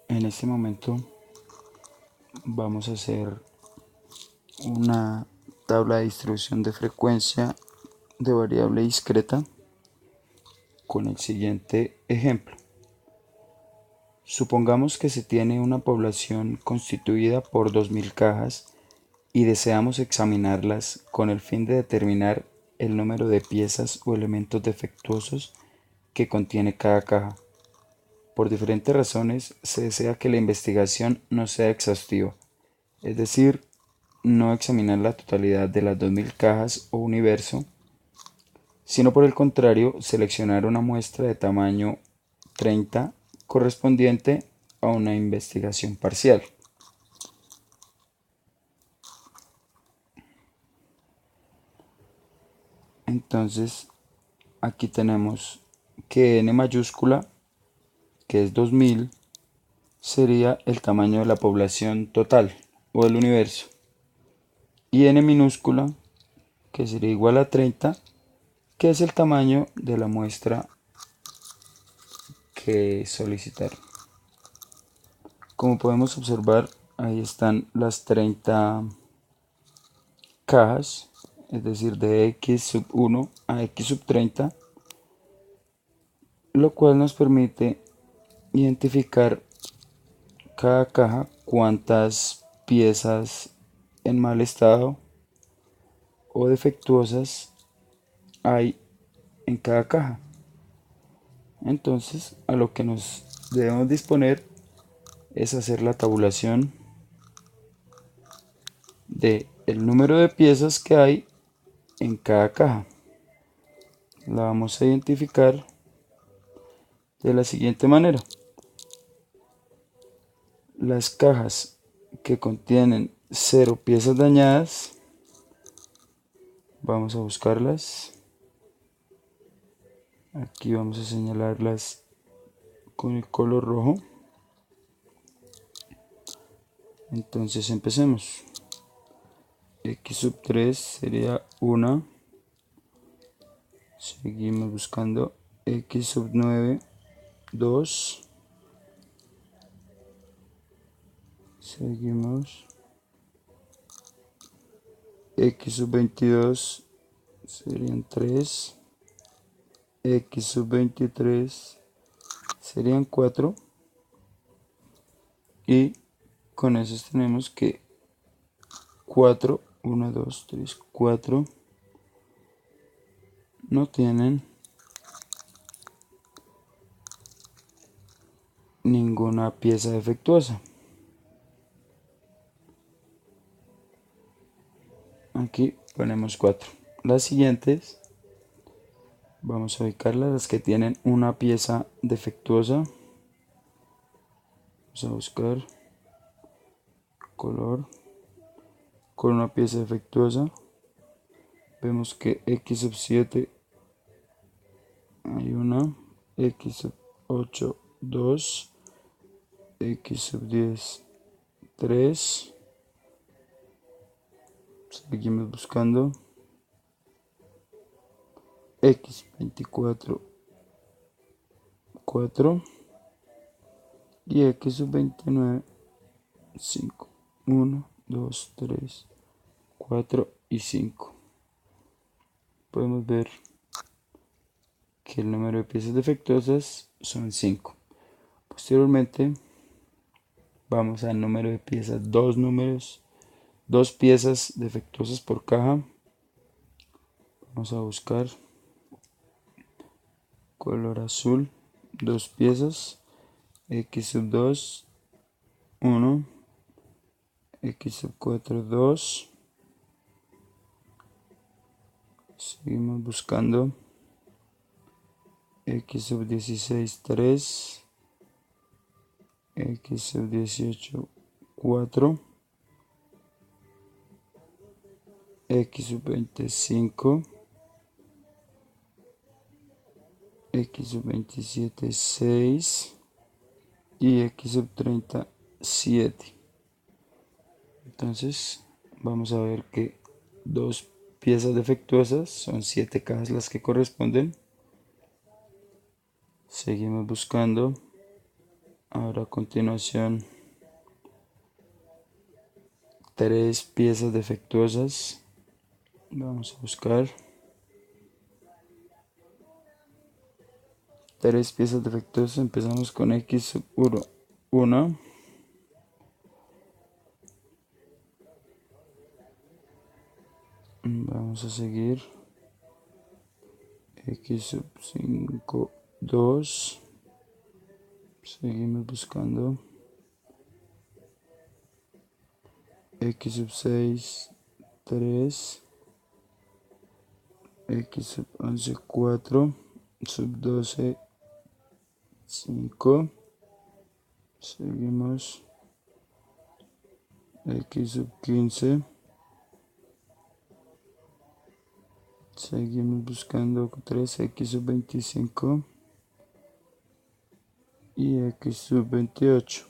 En este momento vamos a hacer una tabla de distribución de frecuencia de variable discreta con el siguiente ejemplo. Supongamos que se tiene una población constituida por 2000 cajas y deseamos examinarlas con el fin de determinar el número de piezas o elementos defectuosos que contiene cada caja. Por diferentes razones se desea que la investigación no sea exhaustiva, es decir, no examinar la totalidad de las 2000 cajas o universo, sino por el contrario seleccionar una muestra de tamaño 30 correspondiente a una investigación parcial. Entonces aquí tenemos que n mayúscula, que es 2000, sería el tamaño de la población total o del universo, y n minúscula, que sería igual a 30, que es el tamaño de la muestra que solicitaron. Como podemos observar, ahí están las 30 cajas, es decir, de x sub 1 a x sub 30, lo cual nos permite identificar cada caja cuántas piezas en mal estado o defectuosas hay en cada caja. Entonces, a lo que nos debemos disponer es hacer la tabulación de el número de piezas que hay en cada caja. La vamos a identificar de la siguiente manera. Las cajas que contienen 0 piezas dañadas, vamos a buscarlas. Aquí vamos a señalarlas con el color rojo. Entonces empecemos. X sub 3 sería 1. Seguimos buscando X sub 9, 2. Seguimos. X sub 22 serían 3. X sub 23 serían 4. Y con eso tenemos que 4, 1, 2, 3, 4 no tienen ninguna pieza defectuosa. Aquí ponemos 4. Las siguientes vamos a ubicarlas, las que tienen una pieza defectuosa. Vamos a buscar color con una pieza defectuosa. Vemos que X sub 7 hay una, X sub 8 2, X sub 10 3. Seguimos buscando X 24 4 y X sub 29 5. 1, 2, 3, 4 y 5. Podemos ver que el número de piezas defectuosas son 5. Posteriormente vamos al número de piezas, dos piezas defectuosas por caja. Vamos a buscar color azul, 2 piezas, X sub 2 1, X sub 4 2. Seguimos buscando X sub 16 3, X sub 18 4, X sub 25, X sub 27 6 y X sub 30 7. Entonces vamos a ver que dos piezas defectuosas son 7 cajas las que corresponden. Seguimos buscando Ahora a continuación 3 piezas defectuosas. Vamos a buscar 3 piezas defectuosas. Empezamos con x sub 1. Vamos a seguir x sub 5, 2. Seguimos buscando x sub 6, 3. X sub 11, 4. Sub 12, 5. Seguimos x sub 15. Seguimos buscando 3, x sub 25 y x sub 28.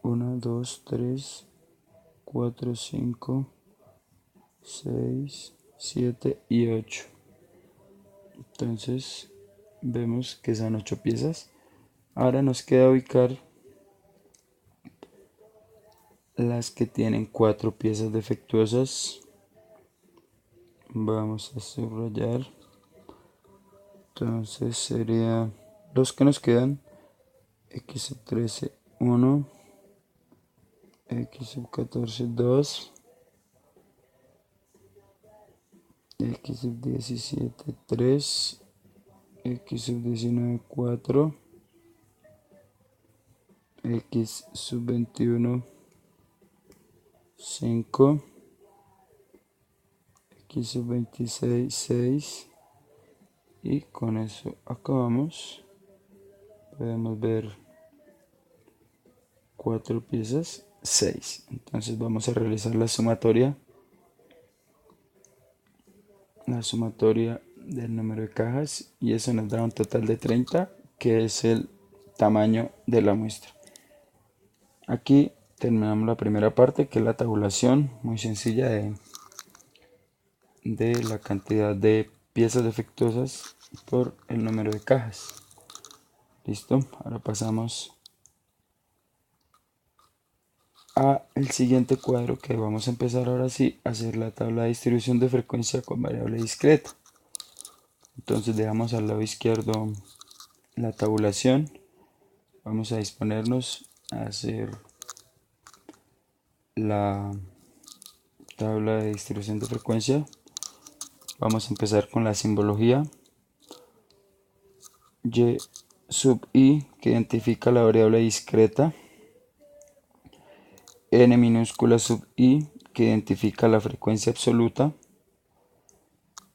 1, 2, 3, 4, 5, 6, 7 y 8. Entonces vemos que son 8 piezas. Ahora nos queda ubicar las que tienen 4 piezas defectuosas. Vamos a subrayar. Entonces sería los que nos quedan: x sub 13, 1, x sub 14, 2, x sub 17, 3, x sub 19, 4, x sub 21, 5, x sub 26, 6. Y con eso acabamos. Podemos ver 4 piezas, 6. Entonces vamos a realizar la sumatoria del número de cajas, y eso nos da un total de 30, que es el tamaño de la muestra. Aquí terminamos la primera parte, que es la tabulación muy sencilla de la cantidad de piezas defectuosas por el número de cajas. Listo, ahora pasamos a el siguiente cuadro, que vamos a empezar ahora sí a hacer la tabla de distribución de frecuencia con variable discreta. Entonces dejamos al lado izquierdo la tabulación. Vamos a disponernos a hacer la tabla de distribución de frecuencia. Vamos a empezar con la simbología y sub i, que identifica la variable discreta; n minúscula sub i, que identifica la frecuencia absoluta;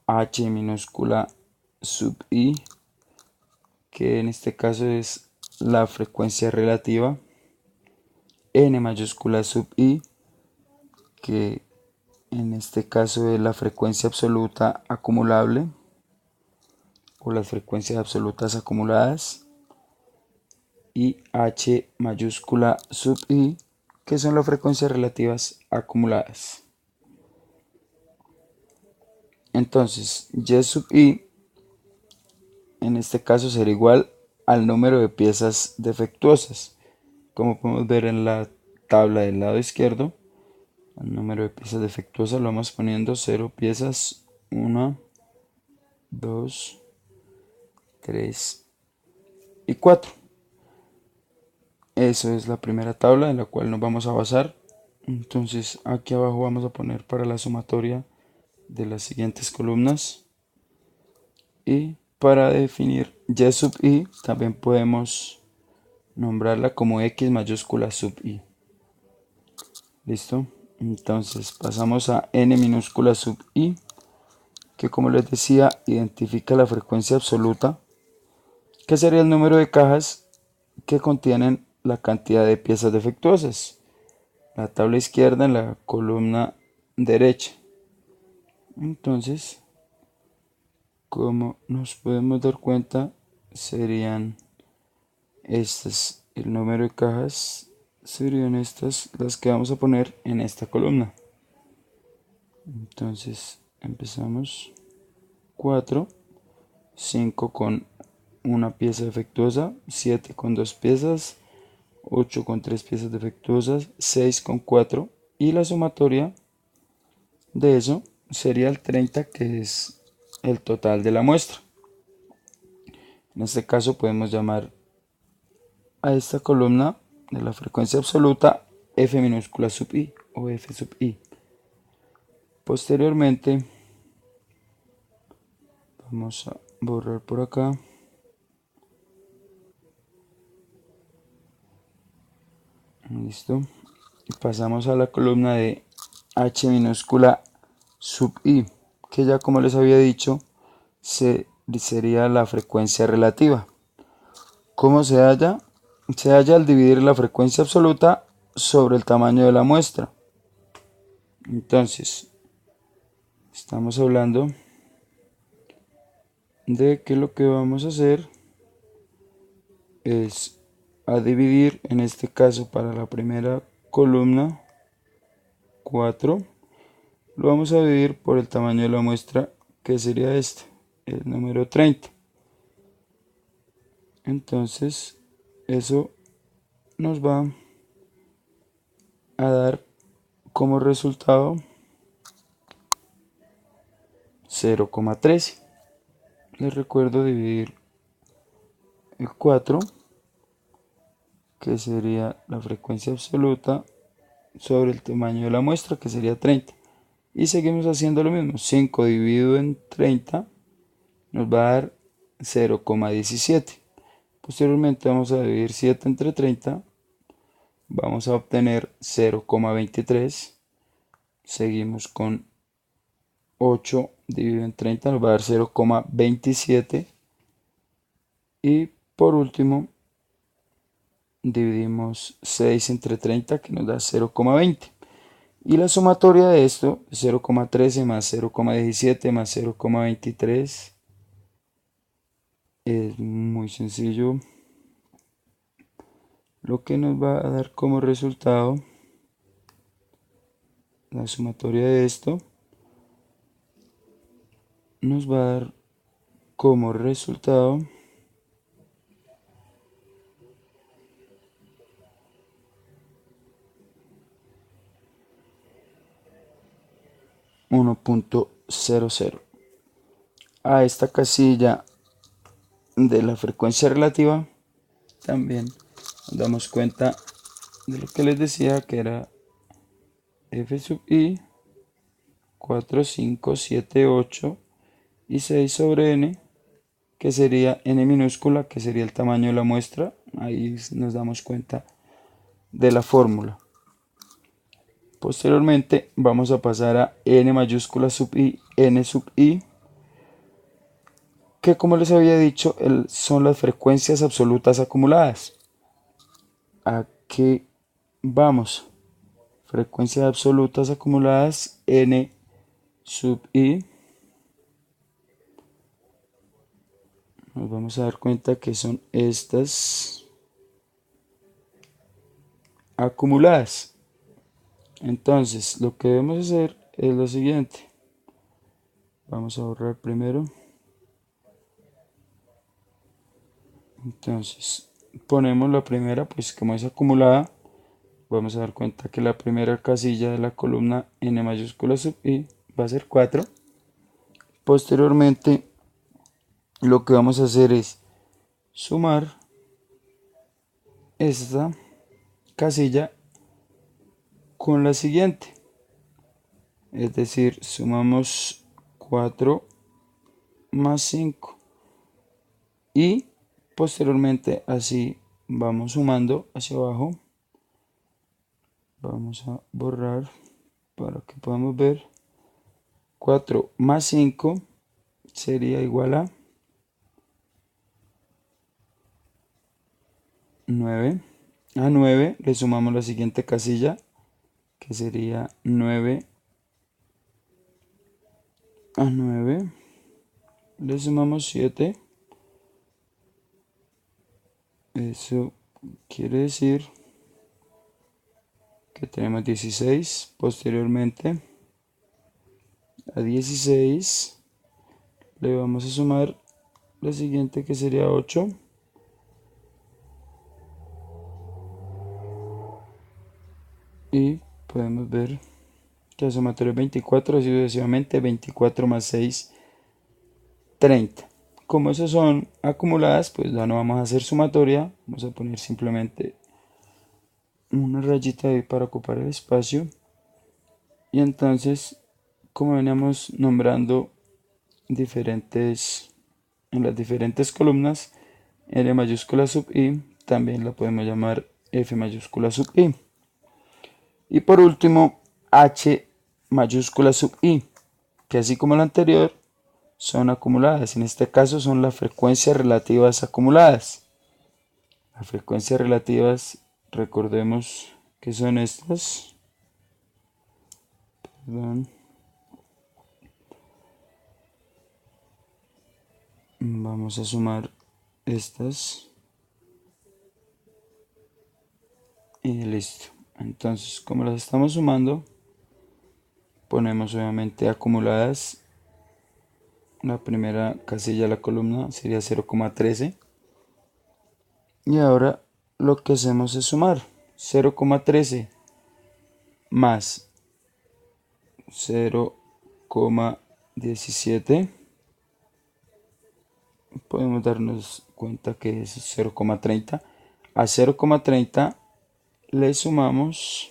h minúscula sub i, que en este caso es la frecuencia relativa; n mayúscula sub i, que en este caso es la frecuencia absoluta acumulable o las frecuencias absolutas acumuladas; y h mayúscula sub i, que son las frecuencias relativas acumuladas. Entonces y sub i en este caso será igual al número de piezas defectuosas. Como podemos ver en la tabla del lado izquierdo, el número de piezas defectuosas lo vamos poniendo 0 piezas, 1, 2, 3 y 4. Eso es la primera tabla en la cual nos vamos a basar. Entonces aquí abajo vamos a poner para la sumatoria de las siguientes columnas. Y para definir y sub i también podemos nombrarla como x mayúscula sub i. ¿Listo? Entonces pasamos a n minúscula sub i, que como les decía identifica la frecuencia absoluta, que sería el número de cajas que contienen la cantidad de piezas defectuosas. La tabla izquierda en la columna derecha. Entonces, como nos podemos dar cuenta, serían estas, el número de cajas serían estas las que vamos a poner en esta columna. Entonces empezamos: 4, 5 con una pieza defectuosa, 7 con 2 piezas, 8 con 3 piezas defectuosas, 6 con 4 y la sumatoria de eso sería el 30, que es el total de la muestra. En este caso podemos llamar a esta columna de la frecuencia absoluta F minúscula sub i o F sub i. Posteriormente vamos a borrar por acá. Listo. Y pasamos a la columna de H minúscula sub i, que ya como les había dicho, sería la frecuencia relativa. ¿Cómo se halla? Se halla al dividir la frecuencia absoluta sobre el tamaño de la muestra. Entonces, estamos hablando de que lo que vamos a hacer es a dividir, en este caso para la primera columna, 4, lo vamos a dividir por el tamaño de la muestra, que sería este, el número 30. Entonces, eso nos va a dar como resultado 0,13. Les recuerdo dividir el 4, que sería la frecuencia absoluta, sobre el tamaño de la muestra, que sería 30. Y seguimos haciendo lo mismo. 5 dividido en 30 nos va a dar 0,17. Posteriormente vamos a dividir 7 entre 30. Vamos a obtener 0,23. Seguimos con 8 dividido en 30, nos va a dar 0,27. Y por último, dividimos 6 entre 30, que nos da 0,20. Y la sumatoria de esto, 0,13 más 0,17 más 0,23, es muy sencillo. Lo que nos va a dar como resultado, la sumatoria de esto, nos va a dar como resultado 1,00. A esta casilla de la frecuencia relativa también nos damos cuenta de lo que les decía, que era F sub i 4, 5, 7, 8 y 6 sobre n, que sería n minúscula, que sería el tamaño de la muestra. Ahí nos damos cuenta de la fórmula. Posteriormente vamos a pasar a n mayúscula sub i, n sub i, que como les había dicho son las frecuencias absolutas acumuladas. ¿A qué vamos? Frecuencias absolutas acumuladas n sub i. Nos vamos a dar cuenta que son estas acumuladas. Entonces lo que debemos hacer es lo siguiente. Vamos a borrar primero. Entonces ponemos la primera, pues como es acumulada, vamos a dar cuenta que la primera casilla de la columna n mayúscula sub i va a ser 4. Posteriormente lo que vamos a hacer es sumar esta casilla con la siguiente, es decir, sumamos 4 más 5 y posteriormente así vamos sumando hacia abajo. Vamos a borrar para que podamos ver. 4 más 5 sería igual a 9. A 9 le sumamos la siguiente casilla, que sería 9. A 9 le sumamos 7. Eso quiere decir que tenemos 16. Posteriormente a 16 le vamos a sumar la siguiente, que sería 8. y podemos ver que la sumatoria es 24, así sucesivamente. 24 más 6, 30. Como esas son acumuladas, pues ya no vamos a hacer sumatoria, vamos a poner simplemente una rayita ahí para ocupar el espacio. Y entonces, como veníamos nombrando en las diferentes columnas, L mayúscula sub i, también la podemos llamar F mayúscula sub i. Y por último, H mayúscula sub i, que así como la anterior, son acumuladas. En este caso son las frecuencias relativas acumuladas. Las frecuencias relativas, recordemos que son estas. Perdón. Vamos a sumar estas. Y listo. Entonces, como las estamos sumando, ponemos obviamente acumuladas. La primera casilla de la columna sería 0,13. Y ahora lo que hacemos es sumar 0,13 más 0,17. Podemos darnos cuenta que es 0,30. A 0,30 le sumamos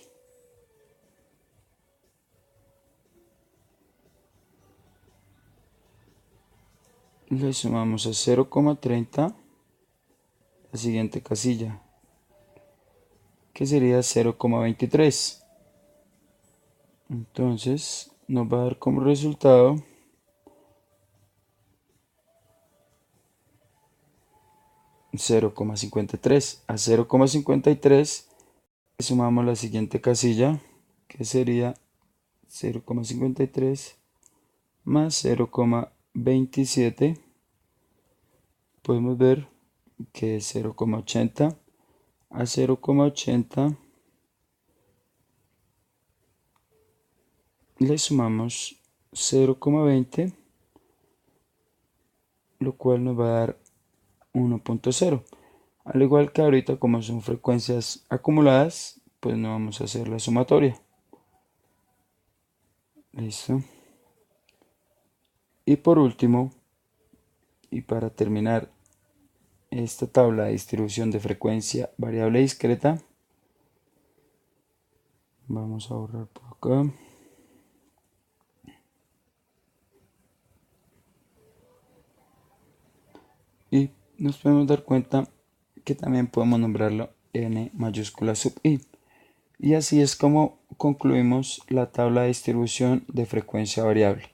a 0,30 la siguiente casilla, que sería 0,23. Entonces nos va a dar como resultado 0,53. A 0,53 le sumamos la siguiente casilla, que sería 0,53 más 0,27. Podemos ver que es 0,80. A 0,80 le sumamos 0,20, lo cual nos va a dar 1,0. Al igual que ahorita, como son frecuencias acumuladas, pues no vamos a hacer la sumatoria. Listo. Y por último, y para terminar esta tabla de distribución de frecuencia variable discreta, vamos a borrar por acá. Y nos podemos dar cuenta que también podemos nombrarlo n mayúscula sub i. Y así es como concluimos la tabla de distribución de frecuencia variable.